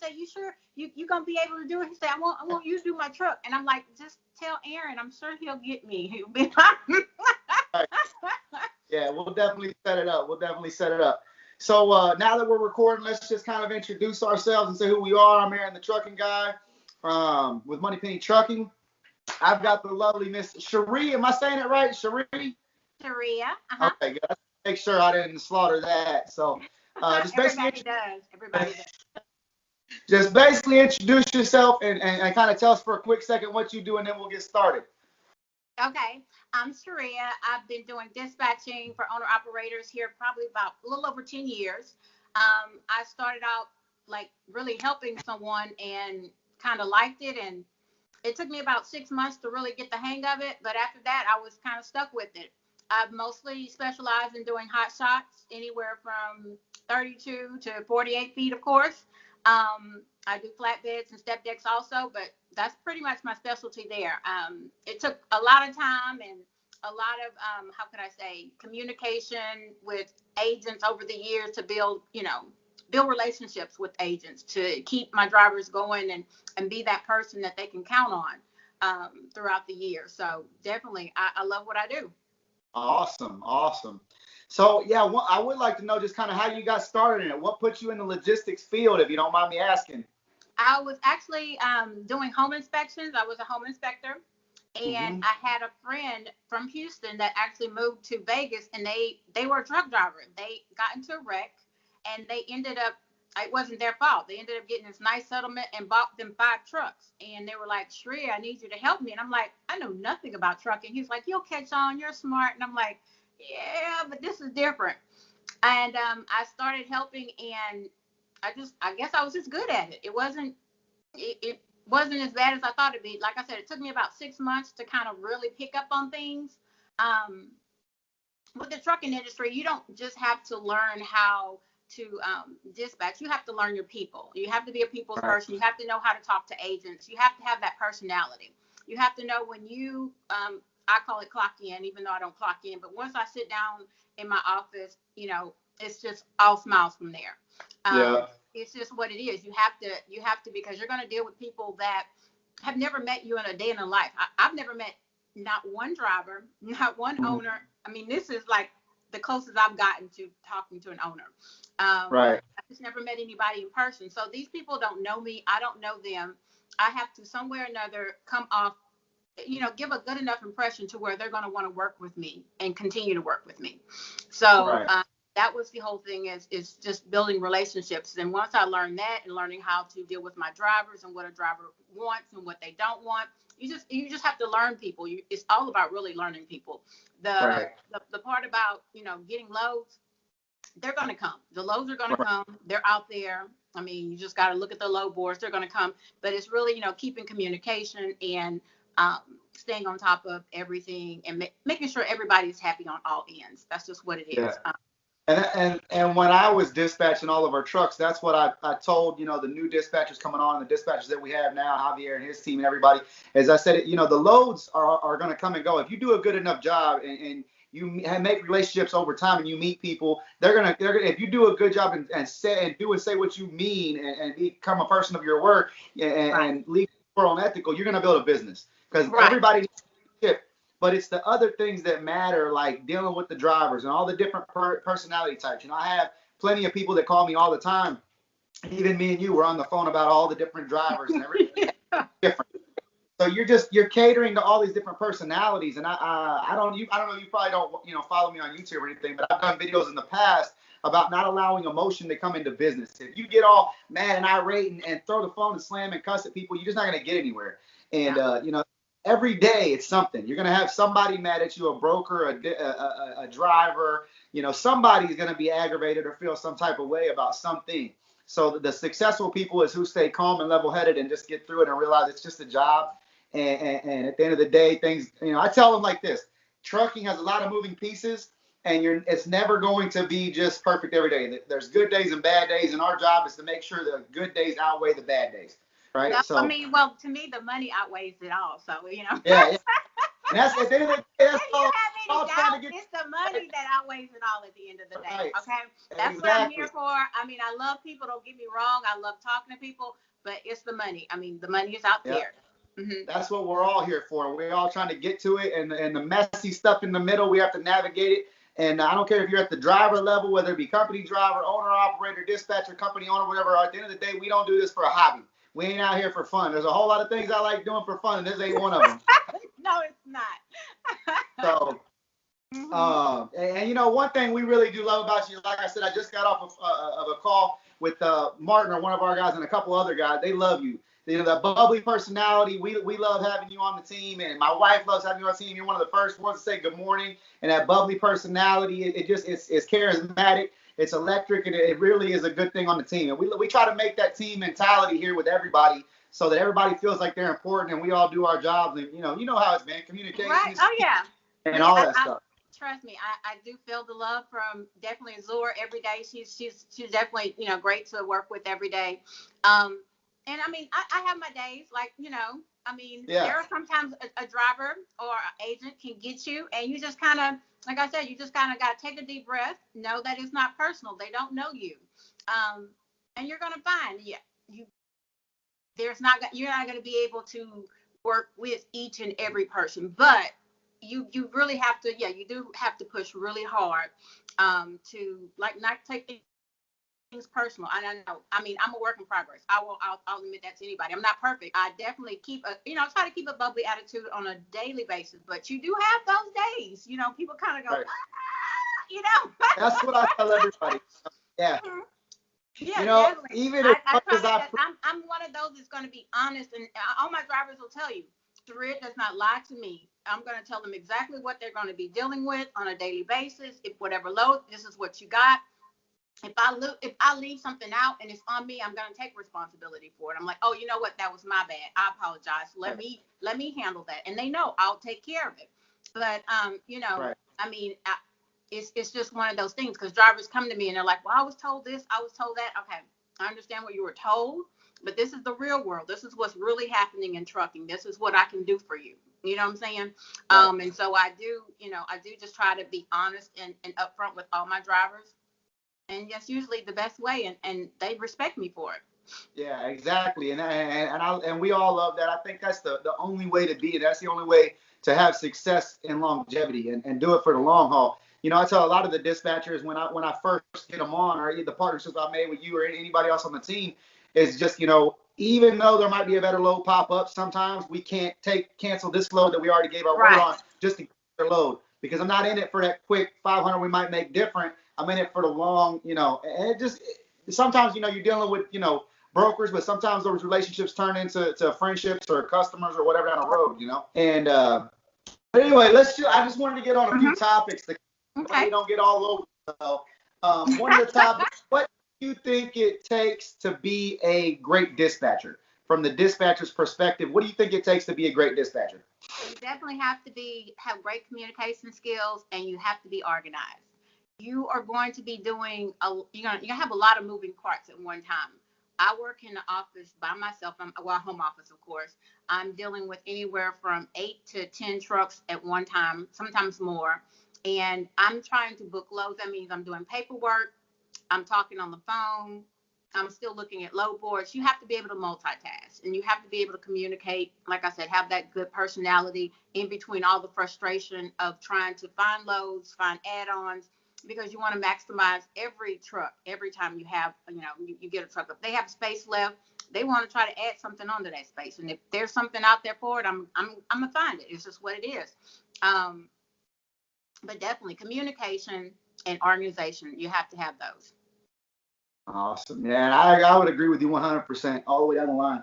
said, you sure you gonna be able to do it? He said, I want you to do my truck. And I'm like, just tell Aaron. I'm sure he'll get me. He'll be like, Right. Yeah, we'll definitely set it up. We'll definitely set it up. So now that we're recording, let's just kind of introduce ourselves and say who we are. I'm Aaron, the trucking guy with Moneypenny Trucking. I've got the lovely Miss Cheria. Am I saying it right? Cheria? Cheria. Okay, good. Make sure I didn't slaughter that. So just Everybody does. Everybody does. just basically introduce yourself and kind of tell us for a quick second what you do, and then we'll get started. Okay, I'm Cheria. I've been doing dispatching for owner operators here probably about a little over 10 years. I started out like really helping someone and kind of liked it. And it took me about 6 months to really get the hang of it. But after that, I was kind of stuck with it. I've mostly specialized in doing hot shots, anywhere from 32 to 48 feet, of course. I do flatbeds and step decks also, but that's pretty much my specialty there. It took a lot of time and a lot of, how could I say, communication with agents over the years to build, build relationships with agents to keep my drivers going and be that person that they can count on throughout the year. So definitely, I love what I do. Awesome, awesome. So yeah, I would like to know just kind of how you got started in it. What put you in the logistics field, if you don't mind me asking? I was actually doing home inspections. I was a home inspector, and I had a friend from Houston that actually moved to Vegas, and they were a truck driver. They got into a wreck, and they ended up, it wasn't their fault. They ended up getting this nice settlement and bought them 5 trucks. And they were like, Shreya, I need you to help me. And I'm like, I know nothing about trucking. He's like, you'll catch on. You're smart. And I'm like, yeah, but this is different. And I started helping, and I guess I was just good at it. It wasn't as bad as I thought it'd be. Like I said, it took me about 6 months to kind of really pick up on things. With the trucking industry, you don't just have to learn how to dispatch. You have to learn your people. You have to be a people's person. You have to know how to talk to agents. You have to have that personality. You have to know when you, I call it clock in, even though I don't clock in. But once I sit down in my office, it's just all smiles from there. Yeah. It's just what it is. You have to, because you're going to deal with people that have never met you in a day in their life. I've never met not one driver, not one owner. I mean, this is like the closest I've gotten to talking to an owner. Right. I just never met anybody in person. So these people don't know me. I don't know them. I have to somewhere or another come off, give a good enough impression to where they're going to want to work with me and continue to work with me. So that was the whole thing is just building relationships. And once I learned that and learning how to deal with my drivers and what a driver wants and what they don't want, you just have to learn people. It's all about really learning people. The part about, getting loads, they're going to come. The loads are going to come. They're out there. I mean, you just got to look at the load boards. They're going to come. But it's really, keeping communication and staying on top of everything and making sure everybody's happy on all ends. That's just what it is. Yeah. And when I was dispatching all of our trucks, that's what I told, the new dispatchers coming on, the dispatchers that we have now, Javier and his team and everybody, as I said, the loads are going to come and go. If you do a good enough job and you make relationships over time and you meet people, they're gonna if you do a good job and say what you mean and become a person of your word and lead moral and ethical, you're gonna build a business because everybody needs to ship. But it's the other things that matter, like dealing with the drivers and all the different personality types. I have plenty of people that call me all the time. Even me and you were on the phone about all the different drivers and everything different. So you're catering to all these different personalities. And I don't know, you probably don't follow me on YouTube or anything, but I've done videos in the past about not allowing emotion to come into business. If you get all mad and irate and throw the phone and slam and cuss at people, you're just not going to get anywhere. And every day it's something. You're going to have somebody mad at you, a broker, a driver. Somebody's going to be aggravated or feel some type of way about something. So the successful people is who stay calm and level-headed and just get through it and realize it's just a job. And at the end of the day, things, I tell them like this: trucking has a lot of moving pieces, and it's never going to be just perfect every day. There's good days and bad days, and our job is to make sure the good days outweigh the bad days. Right. No, so, to me, the money outweighs it all. So, Yeah. And that's at the end of the day, that's If you have all any trying to doubt, get it's the money that outweighs it all at the end of the day. right. Okay, that's what I'm here for. I mean, I love people. Don't get me wrong. I love talking to people, but it's the money. I mean, the money is out Yep. there. Mm-hmm. That's what we're all here for. We're all trying to get to it, and the messy stuff in the middle, we have to navigate it. And I don't care if you're at the driver level, whether it be company driver, owner, operator, dispatcher, company owner, whatever. At the end of the day, we don't do this for a hobby. We ain't out here for fun. There's a whole lot of things I like doing for fun, and this ain't one of them. No, it's not. So, and you know, one thing we really do love about you, like I said, I just got off of a call with Martin or one of our guys and a couple other guys. They love you. You know, that bubbly personality. We love having you on the team, and my wife loves having you on the team. You're one of the first ones to say good morning, and that bubbly personality. It's charismatic. It's electric, and it really is a good thing on the team. And we try to make that team mentality here with everybody, so that everybody feels like they're important, and we all do our jobs. And you know how it's been, communication, Right. Oh yeah. and all that stuff. Trust me, I do feel the love from definitely Azura every day. She's definitely, you know, great to work with every day. And I mean, I have my days, like, you know, I mean, there are sometimes a driver or an agent can get you, and you just kind of, like I said, you just kind of got to take a deep breath, know that it's not personal. They don't know you. And you're going to find, you're not going to be able to work with each and every person, but you really have to, you do have to push really hard to, like, not take things personal. I know. I mean, I'm a work in progress. I'll admit that to anybody. I'm not perfect. I definitely try to keep a bubbly attitude on a daily basis. But you do have those days. You know, people kind of go, right. You know. That's what I tell everybody. Yeah. Yeah, you know, definitely. even as much as I'm one of those that's going to be honest, and all my drivers will tell you, Cheria does not lie to me. I'm going to tell them exactly what they're going to be dealing with on a daily basis. If whatever load, this is what you got. If I leave something out and it's on me, I'm going to take responsibility for it. I'm like, oh, you know what? That was my bad. I apologize. Let me handle that. And they know I'll take care of it. But, right. I mean, it's just one of those things, because drivers come to me and they're like, well, I was told this, I was told that. Okay, I understand what you were told, but this is the real world. This is what's really happening in trucking. This is what I can do for you. You know what I'm saying? Right. And so I do just try to be honest and upfront with all my drivers. And that's usually the best way, and they respect me for it. Yeah, exactly. And we all love that. I think that's the only way to be. That's the only way to have success and longevity and do it for the long haul. You know, I tell a lot of the dispatchers when I first get them on, or the partnerships I made with you or anybody else on the team, is just, even though there might be a better load pop up, sometimes we can't cancel this load that we already gave our word on just to get their load, because I'm not in it for that quick 500 we might make different. I'm in it for the long, and sometimes, you're dealing with, brokers, but sometimes those relationships turn into friendships or customers or whatever down the road, And but anyway, I just wanted to get on a few topics that we don't get all over. So, one of the topics, what do you think it takes to be a great dispatcher? From the dispatcher's perspective, what do you think it takes to be a great dispatcher? You definitely have to have great communication skills, and you have to be organized. You are going to be doing you're gonna have a lot of moving parts at one time. I work in the office by myself. Home office, of course. I'm dealing with anywhere from 8 to 10 trucks at one time, sometimes more. And I'm trying to book loads. That means I'm doing paperwork. I'm talking on the phone. I'm still looking at load boards. You have to be able to multitask, and you have to be able to communicate. Like I said, have that good personality in between all the frustration of trying to find loads, find add-ons, because you want to maximize every truck. Every time you have, you get a truck, if they have space left, they want to try to add something onto that space. And if there's something out there for it, I'm gonna find it. It's just what it is. But definitely communication and organization, you have to have those. Awesome. Yeah, and I would agree with you 100% all the way down the line.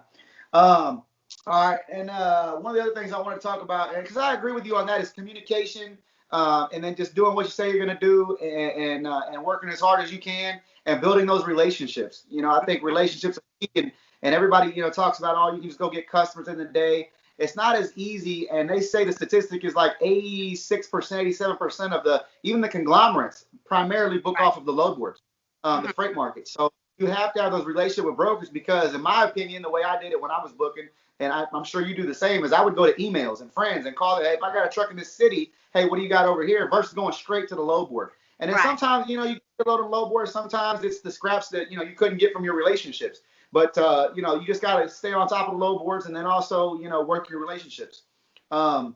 All right, and one of the other things I want to talk about, because I agree with you on that, is communication, and then just doing what you say you're going to do, and working as hard as you can, and building those relationships. I think relationships are key, and everybody talks about, oh, you can just go get customers in the day. It's not as easy, and they say the statistic is like 86%, 87% of even the conglomerates primarily book off of the load boards. The freight market. So you have to have those relationships with brokers because, in my opinion, the way I did it when I was booking, and I'm sure you do the same, is I would go to emails and friends and call it. Hey, if I got a truck in this city, hey, what do you got over here? Versus going straight to the load board. And then Right. sometimes, you get a load of load board. Sometimes it's the scraps that you couldn't get from your relationships. But you just got to stay on top of the load boards and then also work your relationships. Um,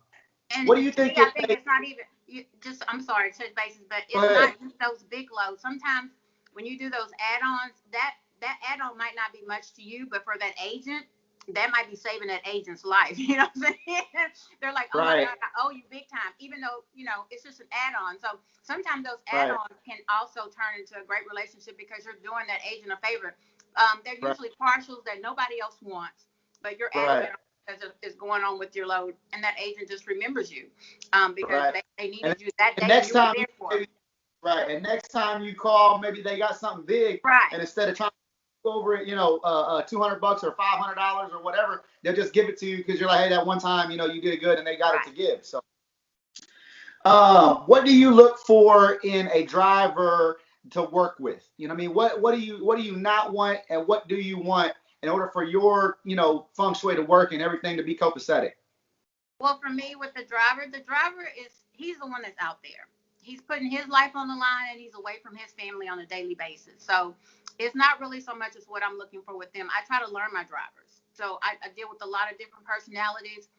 And what do you to me, think I it think takes? it's not even you just I'm sorry, touch bases, but Go it's ahead. not just those big loads. Sometimes when you do those add-ons, that add-on might not be much to you, but for that agent, that might be saving that agent's life. You know what I'm saying? They're like, oh my Right. God, I owe you big time, even though, it's just an add-on. So sometimes those Right. add-ons can also turn into a great relationship because you're doing that agent a favor. They're Right. usually partials that nobody else wants, but you're adding Right. it is going on with your load, and that agent just remembers you because Right. they And, needed you that and day and next you were time there for them. maybe right. And next time you call, maybe they got something big, Right. and instead of trying to go over it, $200 or $500 or whatever, they'll just give it to you because you're like, hey, that one time, you did good, and they got it Right. to give. So, what do you look for in a driver to work with? You know what I mean? What do you not want, and what do you want in order for your feng shui to work and everything to be copacetic? Well, for me, with the driver he's the one that's out there. He's putting his life on the line and he's away from his family on a daily basis. So it's not really so much as what I'm looking for with them. I try to learn my drivers. So I deal with a lot of different personalities.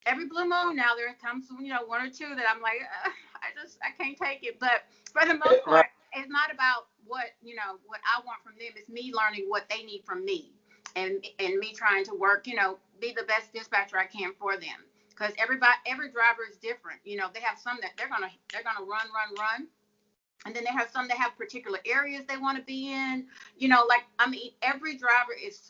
Every blue moon now there comes one or two that I'm like, I can't take it. But for the most Right. part, it's not about what I want from them. It's me learning what they need from me, and me trying to work, be the best dispatcher I can for them. Because every driver is different. They have some that they're gonna run, and then they have some that have particular areas they want to be in. Like, I mean, every driver is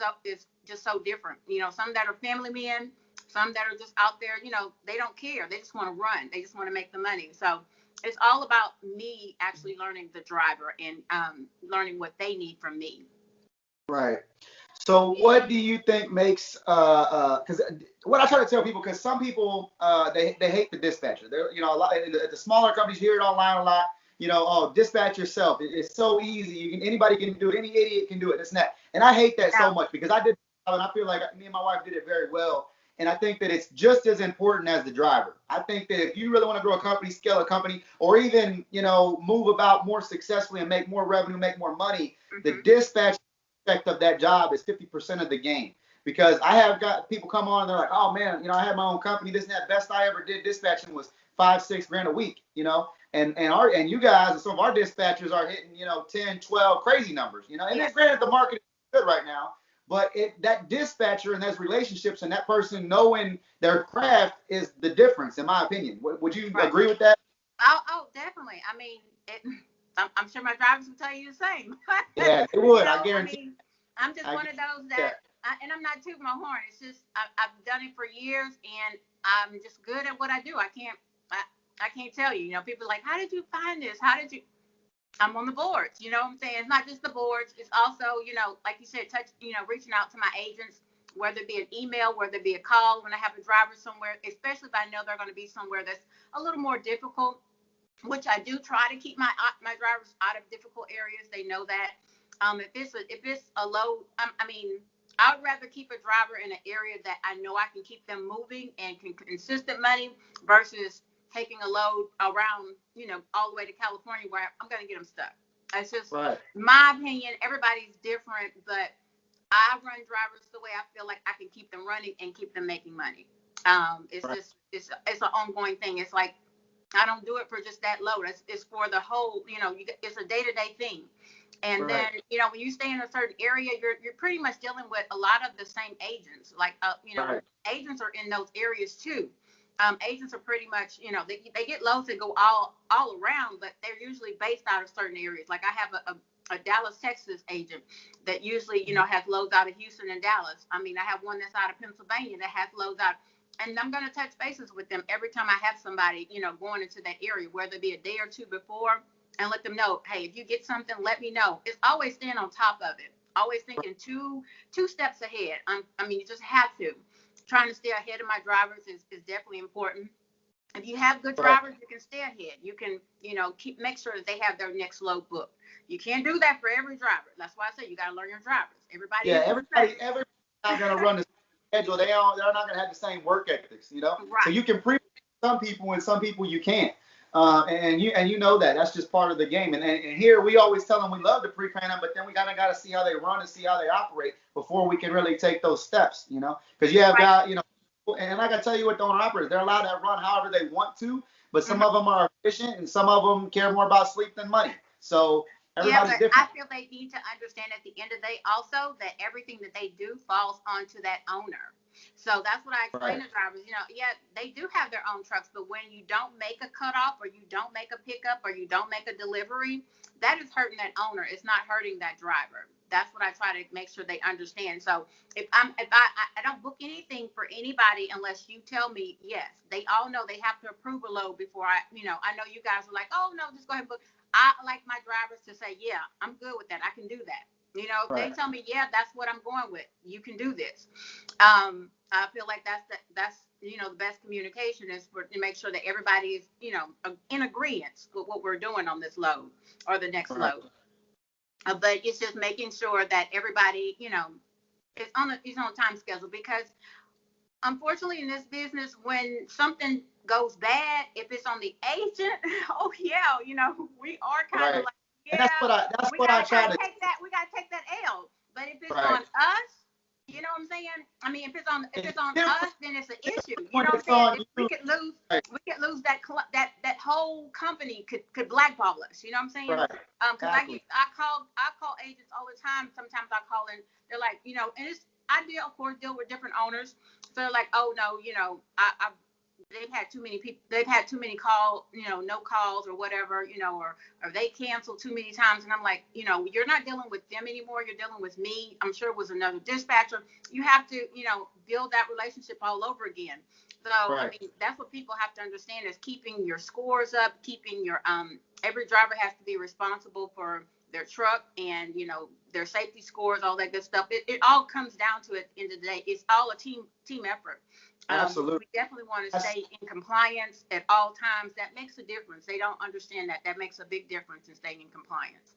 just so different. Some that are family men, some that are just out there. They don't care. They just want to run. They just want to make the money. So it's all about me actually learning the driver and learning what they need from me. Right. So what do you think makes because what I try to tell people, because some people they hate the dispatcher. They're a lot at the smaller companies, you hear it online a lot. Oh, dispatch yourself. It's so easy. Anybody can do it. Any idiot can do it. This and that. And I hate that Yeah. so much because I did, and I feel like me and my wife did it very well. And I think that it's just as important as the driver. I think that if you really want to grow a company, scale a company, or even move about more successfully and make more revenue, make more money, the Hmm. dispatch of that job is 50% of the game. Because I have got people come on and they're like, oh man, I had my own company, this and that. Best I ever did dispatching was 5-6 grand a week, and you guys and some of our dispatchers are hitting 10, 12 crazy numbers, and then Yes. granted the market is good right now, but that dispatcher and those relationships and that person knowing their craft is the difference, in my opinion. Would you Right. agree with that? Oh, definitely. I mean, I'm sure my drivers will tell you the same. Yeah, they would. I I guarantee. mean, I'm just I one of those yeah. and I'm not tooting my horn. It's just I've done it for years, and I'm just good at what I do. I can't tell you. People are like, how did you find this? How did you? I'm on the boards. You know what I'm saying? It's not just the boards. It's also, like you said, reaching out to my agents, whether it be an email, whether it be a call when I have a driver somewhere, especially if I know they're going to be somewhere that's a little more difficult, which I do try to keep my drivers out of difficult areas. They know that. If it's a low, I mean, I'd rather keep a driver in an area that I know I can keep them moving and can consistent money versus taking a load around, all the way to California where I'm going to get them stuck. It's just Right. my opinion. Everybody's different, but I run drivers the way I feel like I can keep them running and keep them making money. It's Right. just it's an ongoing thing. It's like I don't do it for just that load. It's for the whole. It's a day-to-day thing. And then Right. when you stay in a certain area, you're pretty much dealing with a lot of the same agents. Like Right. agents are in those areas too. Agents are pretty much they get loads that go all around, but they're usually based out of certain areas. Like I have a Dallas, Texas agent that usually has loads out of Houston and Dallas. I mean, I have one that's out of Pennsylvania that has loads out. And I'm going to touch bases with them every time I have somebody, going into that area, whether it be a day or two before, and let them know, hey, if you get something, let me know. It's always staying on top of it. Always thinking two steps ahead. I mean, you just have to. Trying to stay ahead of my drivers is definitely important. If you have good Right. drivers, you can stay ahead. You can, make sure that they have their next load booked. You can't do that for every driver. That's why I say you got to learn your drivers. Everybody Yeah, isn't the same. everybody's not gonna run the same schedule. They're not gonna have the same work ethics, you know. So Right. you can pre some people and some people you can't. And you know that that's just part of the game. And here we always tell them we love to pre-plan them, but then we gotta see how they run and see how they operate before we can really take those steps, you know. Because you have Right. guys, you know, and like I tell you with the owner operators, they're allowed to run however they want to, but some Mhm. of them are efficient and some of them care more about sleep than money. So Yeah, everybody's but I different. feel they need to understand at the end of the day also that everything that they do falls onto that owner. So that's what I explain Right. to drivers. Yeah, they do have their own trucks, but when you don't make a cutoff or you don't make a pickup or you don't make a delivery, that is hurting that owner. It's not hurting that driver. That's what I try to make sure they understand. So if I don't book anything for anybody unless you tell me yes. They all know they have to approve a load before I know you guys are like, oh no, just go ahead and book. I like my drivers to say, yeah, I'm good with that. I can do that. If they Right. tell me, yeah, that's what I'm going with, you can do this. I feel like that's the best communication is to make sure that everybody is in agreement with what we're doing on this load or the next Right. load. But it's just making sure that everybody is on a time schedule because unfortunately in this business when something goes bad if it's on the agent oh yeah we are kind of Right. like And that's yeah what that's we what I gotta try kind of to. take that L, but if it's on Right. us, you know what I'm saying? I mean, if It's it's on different us, then it's an issue. You when know what I'm it's saying? on If we you. could lose, Right. we could lose that whole company could blackball us. You know what I'm saying? Right. Because Exactly. I call agents all the time. Sometimes I call in. They're like, and I deal, of course, deal with different owners. So they're like, oh no, they've had too many people. They've had too many no calls or whatever, or they canceled too many times. And I'm like, you're not dealing with them anymore. You're dealing with me. I'm sure it was another dispatcher. You have to, build that relationship all over again. So, I Right. mean, that's what people have to understand is keeping your scores up, keeping your, every driver has to be responsible for their truck and, their safety scores, all that good stuff. It all comes down to it at the end of the day. It's all a team effort. Absolutely. We definitely want to That's stay in compliance at all times. That makes a difference. They don't understand that. That makes a big difference in staying in compliance.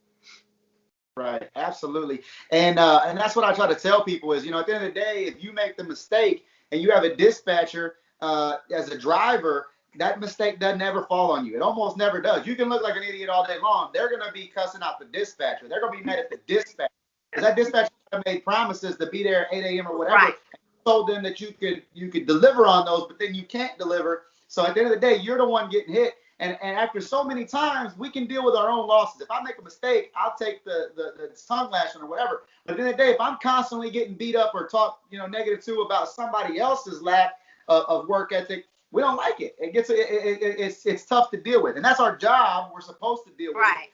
right. Absolutely. And that's what I try to tell people is, at the end of the day, if you make the mistake and you have a dispatcher as a driver, that mistake doesn't ever fall on you. It almost never does. You can look like an idiot all day long. They're gonna be cussing out the dispatcher. They're gonna be mad at the dispatcher because that dispatcher made promises to be there at 8 a.m. or Right. whatever. Told them that you could deliver on those, but then you can't deliver. So at the end of the day, you're the one getting hit. And after so many times, we can deal with our own losses. If I make a mistake, I'll take the tongue lashing or whatever. But at the end of the day, if I'm constantly getting beat up or talked negative to about somebody else's lack of work ethic, we don't like it. It's tough to deal with, and that's our job. We're supposed to deal with it. Right.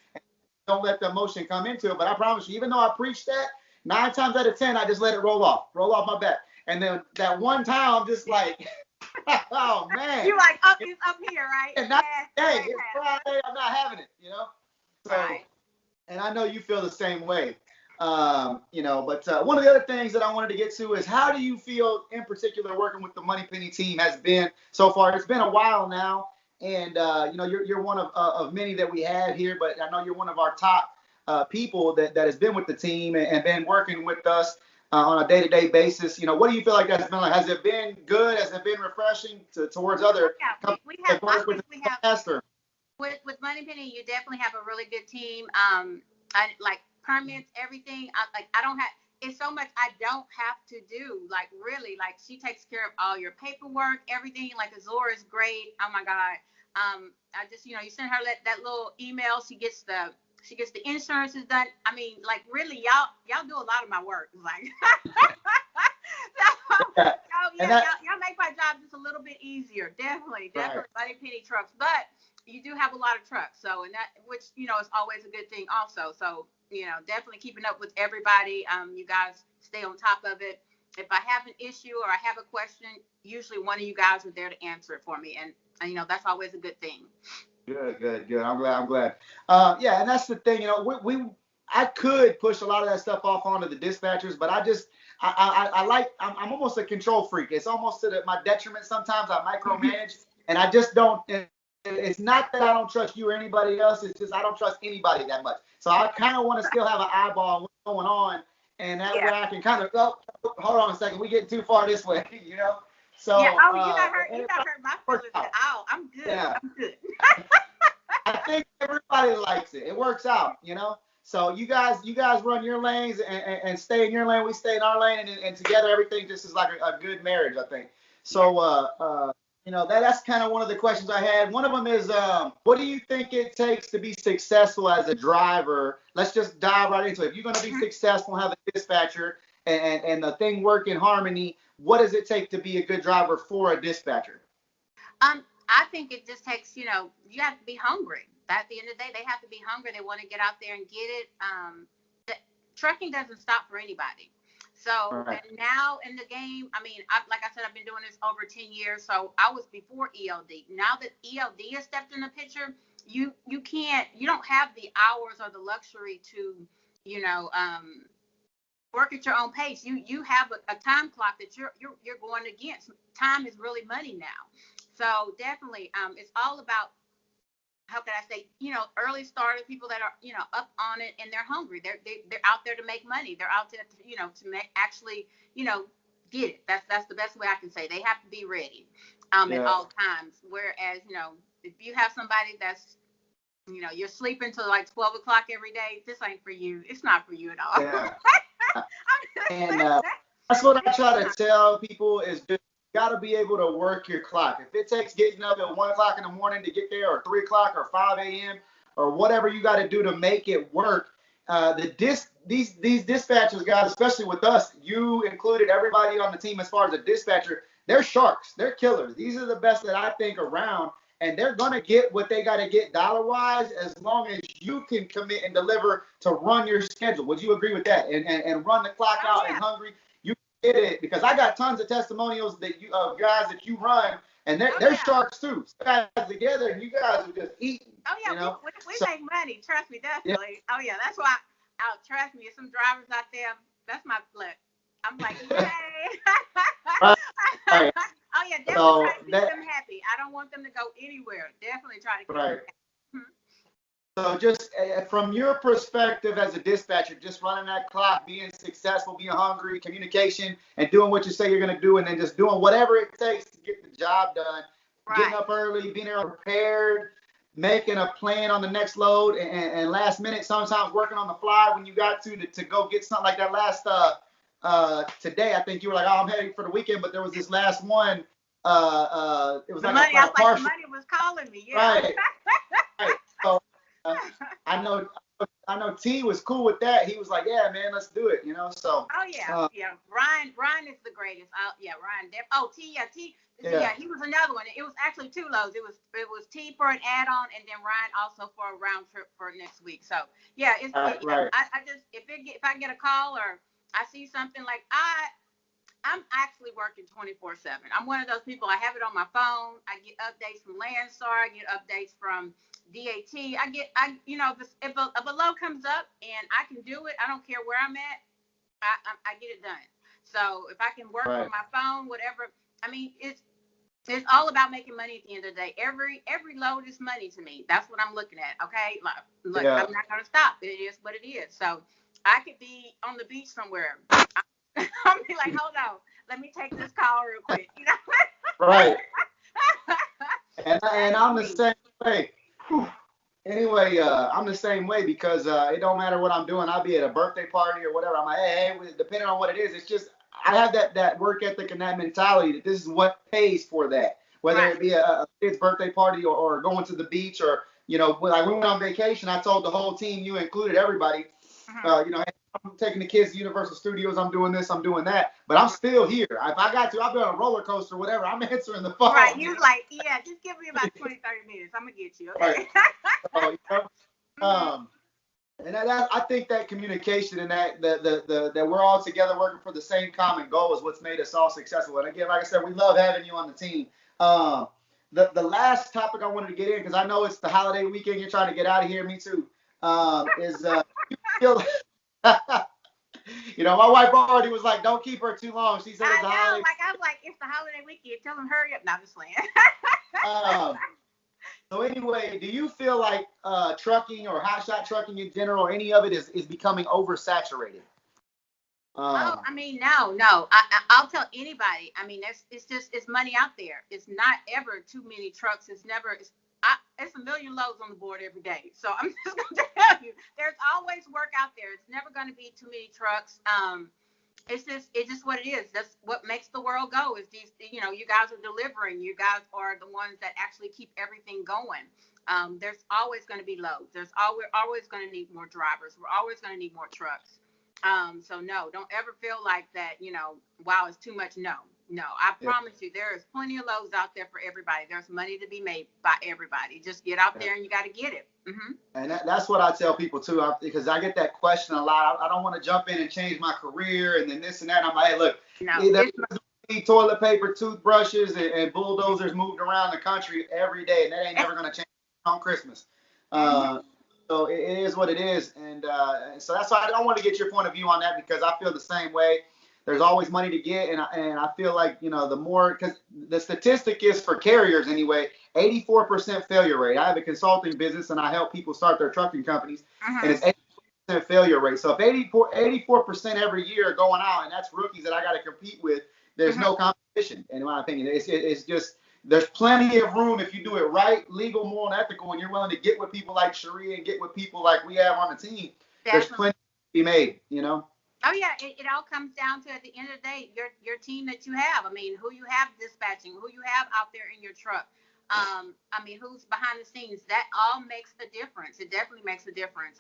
Don't let the emotion come into it. But I promise you, even though I preach that, 9 times out of 10, I just let it roll off my back. And then that one time, I'm just like, oh man. You like up is up here, right? And not Yes, today. It's Friday. I'm not having it. So, right. and I know you feel the same way. But one of the other things that I wanted to get to is how do you feel in particular working with the Moneypenny team has been so far? It's been a while now, and you're one of many that we have here, but I know you're one of our top people that has been with the team and been working with us on a day-to-day basis. What do you feel like that's been like? Has it been good? Has it been refreshing towards Oh other yeah, companies we have. that I work with think the we have past? Or with Moneypenny. You definitely have a really good team. I like permits, everything. I don't have. It's so much I don't have to do. Like really, like she takes care of all your paperwork, everything. Like Azora is great. Oh my God. I just you send her that little email. She gets the insurances done. I mean, like really, y'all do a lot of my work. Like, so, yeah, yeah, and that y'all make my job just a little bit easier. Definitely, right. definitely. Money Penny trucks, but you do have a lot of trucks, so and that which is always a good thing also. So definitely keeping up with everybody. You guys stay on top of it. If I have an issue or I have a question, usually one of you guys are there to answer it for me, and that's always a good thing. Good, good, good. I'm glad. I'm glad. Yeah, and that's the thing. I could push a lot of that stuff off onto the dispatchers, but I like. I'm almost a control freak. It's almost to my detriment sometimes. I micromanage, And I just don't. It's not that I don't trust you or anybody else. It's just I don't trust anybody that much. So I kind of want to still have an eyeball on what's going on, and that way Yeah. I can kind of, oh, hold on a second, we getting too far this way, you know. Yeah. So Oh, you got hurt. You got hurt my works feelings out. at all. I'm good. Yeah. I'm good. I think everybody likes it. It works out, you know. So you guys run your lanes and stay in your lane. We stay in our lane, and together everything just is like a good marriage, I think. So you know, that's kind of one of the questions I had. One of them is, what do you think it takes to be successful as a driver? Let's just dive right into it. If you're going to be successful, have a dispatcher, and the thing work in harmony, what does it take to be a good driver for a dispatcher? I think it just takes, you have to be hungry. At the end of the day, they have to be hungry. They want to get out there and get it. Trucking doesn't stop for anybody. So, Right. and now in the game, I mean, like I said, I've been doing this over 10 years. So I was before ELD. Now that ELD has stepped in the picture, you don't have the hours or the luxury to, you know, work at your own pace. You have a time clock that you're going against. Time is really money now. So definitely, it's all about, how can I say, early starters, people that are, up on it and they're hungry. They're out there to make money. They're out there to make, actually, get it. That's the best way I can say. They have to be ready at all times. Whereas, if you have somebody that's, you're sleeping till like 12 o'clock every day, this ain't for you. It's not for you at all. Yeah. And that's what I try to tell people is just got to be able to work your clock. If it takes getting up at 1 o'clock in the morning to get there, or 3 o'clock, or 5 a.m., or whatever you got to do to make it work, these dispatchers, guys, especially with us, you included, everybody on the team as far as a dispatcher, they're sharks. They're killers. These are the best that I think around, and they're going to get what they got to get dollar-wise as long as you can commit and deliver to run your schedule. Would you agree with that? And run the clock out and hungry. You get it, because I got tons of testimonials that you guys that you run, and they're sharks too. So guys together, and you guys are just eating. Oh yeah, we make money. Trust me, definitely. Yeah. Oh yeah, that's why. Trust me, some drivers out there. That's my flex. I'm like, yay. Right. Oh yeah, definitely try to keep them happy. I don't want them to go anywhere. Definitely try to keep them happy. So just from your perspective as a dispatcher, just running that clock, being successful, being hungry, communication, and doing what you say you're going to do, and then just doing whatever it takes to get the job done. Right. Getting up early, being prepared, making a plan on the next load, and last minute, sometimes working on the fly when you got to go get something like that last today. I think you were like, oh, I'm heading for the weekend, but there was this last one. It was the like money, a partial. The money was calling me. Yeah. Right. Right. So I know T was cool with that. He was like, yeah, man, let's do it. So. Oh yeah, yeah. Ryan is the greatest. Ryan. T. Yeah, he was another one. It was actually 2 loads. It was T for an add-on, and then Ryan also for a round trip for next week. So yeah, right. I just if I get a call or I see something like I'm actually working 24/7. I'm one of those people. I have it on my phone. I get updates from Landstar. I get updates from DAT. If a load comes up and I can do it, I don't care where I'm at. I get it done. So if I can work from my phone, whatever. I mean, it's all about making money at the end of the day. Every load is money to me. That's what I'm looking at. Okay, look, I'm not gonna stop. It is what it is. So I could be on the beach somewhere. I'll be like, hold on, let me take this call real quick. Right. And I'm the same way. Anyway, I'm the same way because it don't matter what I'm doing. I'll be at a birthday party or whatever. I'm like, hey, depending on what it is, it's just I have that work ethic and that mentality that this is what pays for that. Whether it be a kid's birthday party or going to the beach or, like we went on vacation, I told the whole team, you included everybody, hey, I'm taking the kids to Universal Studios. I'm doing this. I'm doing that. But I'm still here. If I got to, I'll be on a roller coaster, whatever. I'm answering the phone. Right. He was like, yeah, just give me about 20, 30 minutes. I'm going to get you. Okay. Right. And I think that communication and that we're all together working for the same common goal is what's made us all successful. And again, like I said, we love having you on the team. The last topic I wanted to get in, because I know it's the holiday weekend. You're trying to get out of here. Me too. Is you feel my wife already was like, don't keep her too long. She said it's the holiday. I was like, it's the holiday weekend. Tell them hurry up. Now, just playing. um, so anyway, do you feel like trucking or hotshot trucking in general, or any of it is becoming oversaturated? Oh, I mean, no. I'll tell anybody. I mean, it's just it's money out there. It's not ever too many trucks. It's never. It's a million loads on the board every day. So I'm just gonna tell you, there's always work out there. It's never gonna be too many trucks. It's just what it is. That's what makes the world go. Is these, you guys are delivering. You guys are the ones that actually keep everything going. There's always going to be loads. We're always going to need more drivers. We're always going to need more trucks. So no, don't ever feel like that, wow, it's too much. No, I promise you, there is plenty of loads out there for everybody. There's money to be made by everybody. Just get out there and you got to get it. Mm-hmm. And that's what I tell people too, because I get that question a lot. I don't want to jump in and change my career and then this and that. I'm like, hey, look, there's toilet paper, toothbrushes, and bulldozers moved around the country every day, and that ain't never going to change on Christmas. So it is what it is, and so that's why I don't want to get your point of view on that, because I feel the same way. There's always money to get, and I feel like, the more, because the statistic is for carriers anyway, 84% failure rate. I have a consulting business and I help people start their trucking companies, and it's 84% failure rate. So if 84% every year are going out, and that's rookies that I got to compete with, there's no competition, in my opinion. It's just, there's plenty of room if you do it right, legal, moral, and ethical, and you're willing to get with people like Cheria and get with people like we have on the team. Definitely. There's plenty to be made, Oh yeah, it all comes down to, at the end of the day, your team that you have. I mean, who you have dispatching, who you have out there in your truck. I mean, who's behind the scenes. That all makes a difference. It definitely makes a difference.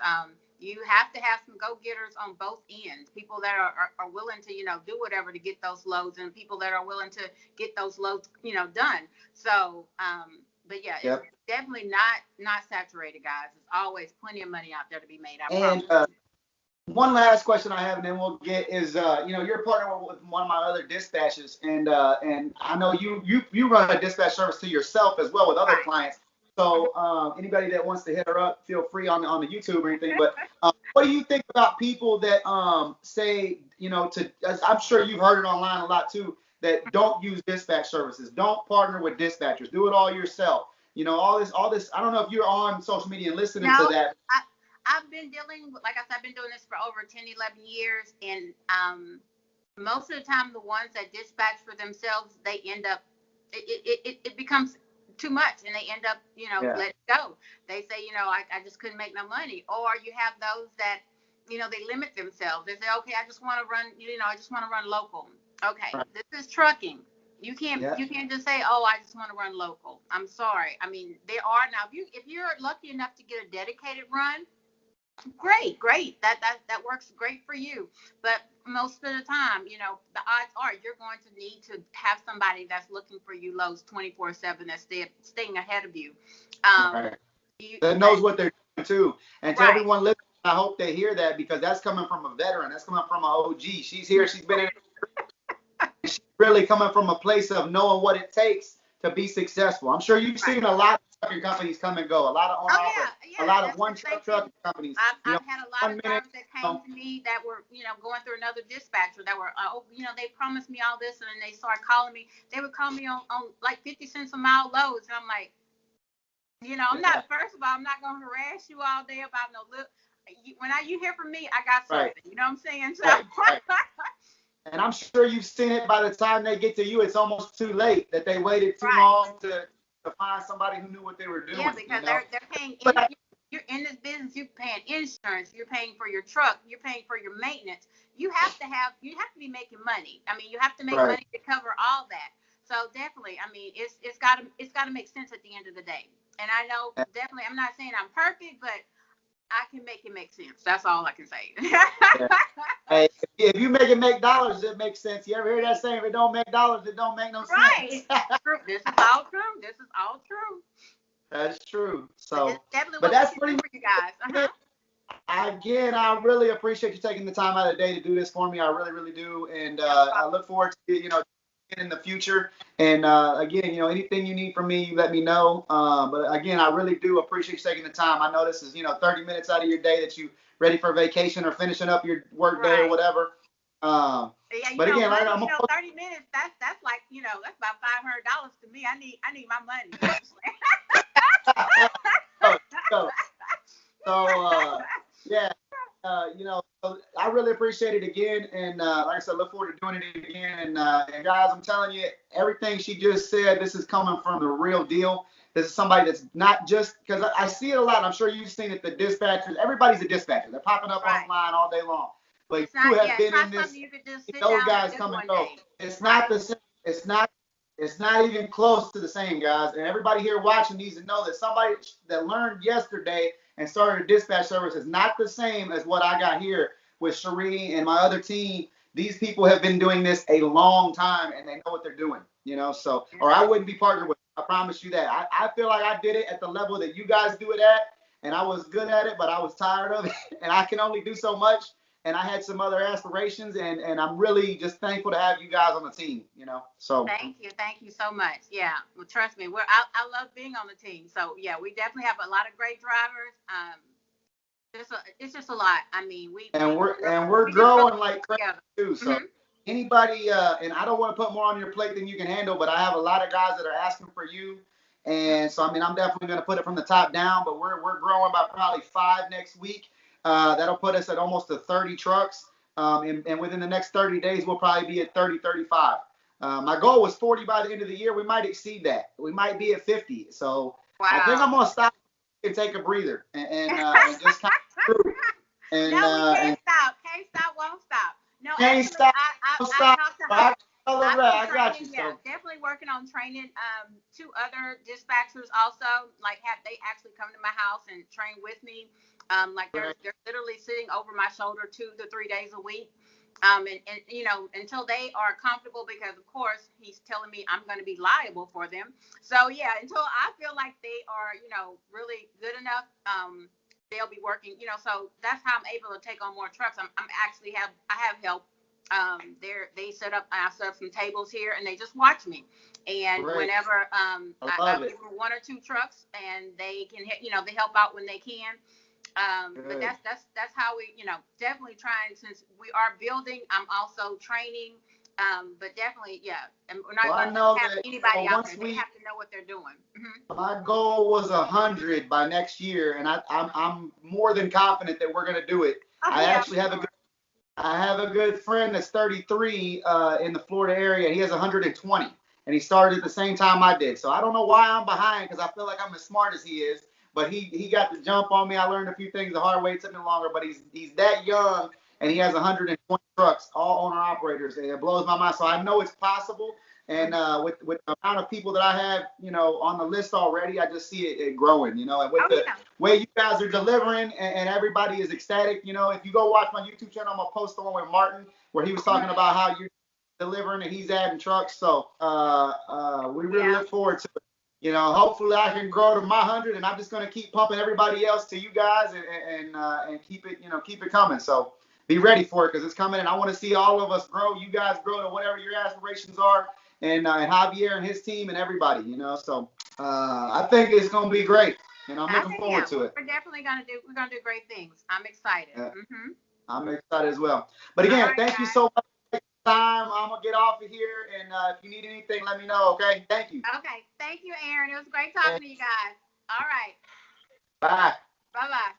You have to have some go-getters on both ends. People that are willing to, do whatever to get those loads, and people that are willing to get those loads, done. So, but yeah, it's definitely not saturated, guys. There's always plenty of money out there to be made. I promise. One last question I have, and then we'll get is, you're partnered with one of my other dispatches, and I know you run a dispatch service to yourself as well with other clients. So anybody that wants to hit her up, feel free on the YouTube or anything. But what do you think about people that say, I'm sure you've heard it online a lot too, that don't use dispatch services, don't partner with dispatchers, do it all yourself. All this. I don't know if you're on social media and listening to that. I've been dealing with, like I said, I've been doing this for over 10, 11 years. And most of the time, the ones that dispatch for themselves, they end up, it becomes too much, and they end up, let it go. They say, I just couldn't make no money. Or you have those that, they limit themselves. They say, okay, I just want to run, I just want to run local. Okay, This is trucking. You can't just say, oh, I just want to run local. I'm sorry. I mean, there are now, if you're lucky enough to get a dedicated run, great. That works great for you. But most of the time, the odds are you're going to need to have somebody that's looking for you loads 24/7, that's staying ahead of you. That knows what they're doing too. And to everyone listening, I hope they hear that, because that's coming from a veteran. That's coming from an OG. She's here. She's been in. She's really coming from a place of knowing what it takes to be successful. I'm sure you've seen a lot of trucking companies come and go. A lot of a lot of one-truck trucking companies. I've had a lot of drivers that came to me that were, going through another dispatcher that were, they promised me all this, and then they started calling me. They would call me on like 50 cents a mile loads, and I'm like, I'm not. First of all, I'm not going to harass you all day about no look. When you hear from me, I got something. You know what I'm saying? So. And I'm sure you've seen it. By the time they get to you, it's almost too late, that they waited too long to find somebody who knew what they were doing. Yeah, because they're paying. You're in this business. You're paying insurance. You're paying for your truck. You're paying for your maintenance. You have to be making money. I mean, you have to make money to cover all that. So definitely, I mean, it's got to make sense at the end of the day. And I know definitely, I'm not saying I'm perfect, but I can make it make sense. That's all I can say. Hey, if you make dollars, it makes sense. You ever hear that saying? If it don't make dollars, it don't make no sense. Right. This is all true. That's true. So, but that's pretty much for you guys. Again, I really appreciate you taking the time out of the day to do this for me. I really, really do. And I look forward to in the future. And again, anything you need from me, you let me know. But again, I really do appreciate you taking the time. I know this is 30 minutes out of your day that you ready for vacation or finishing up your work day or whatever. Yeah, But again, like, money, I'm 30 minutes, that's like, that's about $500 to me. I need my money, you know what so, I'm so, yeah, so I really appreciate it again, and like I said, look forward to doing it again. And guys, I'm telling you, everything she just said, this is coming from the real deal. This is somebody that's not just because I see it a lot. I'm sure you've seen it. The dispatchers, everybody's a dispatcher. They're popping up right. online all day long. But It's you not, have yeah, it's been not in this. something you could just sit Those down and guys do come and one go. day. It's not Right. the same. It's not even close to the same, guys. And everybody here watching needs to know that somebody that learned yesterday and started a dispatch service is not the same as what I got here with Cherie and my other team. These people have been doing this a long time and they know what they're doing, so, Yeah. or I wouldn't be partnered with them. I promise you that. I feel like I did it at the level that you guys do it at, and I was good at it, but I was tired of it, and I can only do so much. And I had some other aspirations, and I'm really just thankful to have you guys on the team, So Thank you so much. Yeah, well, trust me, I love being on the team. So yeah, we definitely have a lot of great drivers. It's just a lot. I mean, we're we just really growing like crazy together. too. So Hmm. anybody, and I don't want to put more on your plate than you can handle, but I have a lot of guys that are asking for you, and so I mean I'm definitely going to put it from the top down. But we're growing by probably 5 next week. That'll put us at almost to 30 trucks, and within the next 30 days we'll probably be at 30, 35. My goal was 40 by the end of the year. We might exceed that. We might be at 50. So I think I'm Wow. gonna stop and take a breather and just kind of cruise. And No, we and can't stop. Can't stop, won't stop. No, can't actually, stop, I, don't I, I stop. talked to her. I I've been got you. training, yeah, So definitely working on training two other dispatchers also. Like, have they actually come to my house and train with me? Like they're literally sitting over my shoulder 2 to 3 days a week. And until they are comfortable, because of course he's telling me I'm going to be liable for them. So yeah, until I feel like they are, really good enough, they'll be working. So that's how I'm able to take on more trucks. I'm actually I have help. I set up some tables here, and they just watch me. And great. whenever I I love it. give them 1 or 2 trucks, and they can, they help out when they can. But Good. that's how we, definitely trying, since we are building. I'm also training. But definitely, yeah, and we're not Well, I going to just know have that anybody out there. once They we have to know what they're doing. my goal was 100 by next year, and I'm more than confident that we're gonna do it. Oh I yeah, actually I'm have a sure. I have a good friend that's 33 in the Florida area. He has 120, and he started at the same time I did. So I don't know why I'm behind because I feel like I'm as smart as he is. But he got the jump on me. I learned a few things the hard way. It took me longer, but he's that young, and he has 120 trucks, all owner operators. And it blows my mind. So I know it's possible. And with the amount of people that I have, on the list already, I just see it growing, and with Oh the yeah. way you guys are delivering and everybody is ecstatic. If you go watch my YouTube channel, I'm gonna post the one with Martin where he was talking about how you're delivering and he's adding trucks. So we really Yeah. look forward to it. Hopefully I can grow to my 100, and I'm just gonna keep pumping everybody else to you guys and keep it keep it coming. So be ready for it because it's coming, and I want to see all of us grow. You guys grow to whatever your aspirations are, and Javier and his team and everybody. So I think it's gonna be great. I'm I looking think, forward yeah, to it. we're definitely gonna do great things. I'm excited. Yeah, Hmm. I'm excited as well. But All again, right, thank you guys. so much for the time. I'm gonna get off of here, and if you need anything, let me know. Okay? Thank you. Okay. Thank you, Aaron. It was great talking to you guys. All right. Bye. Bye bye.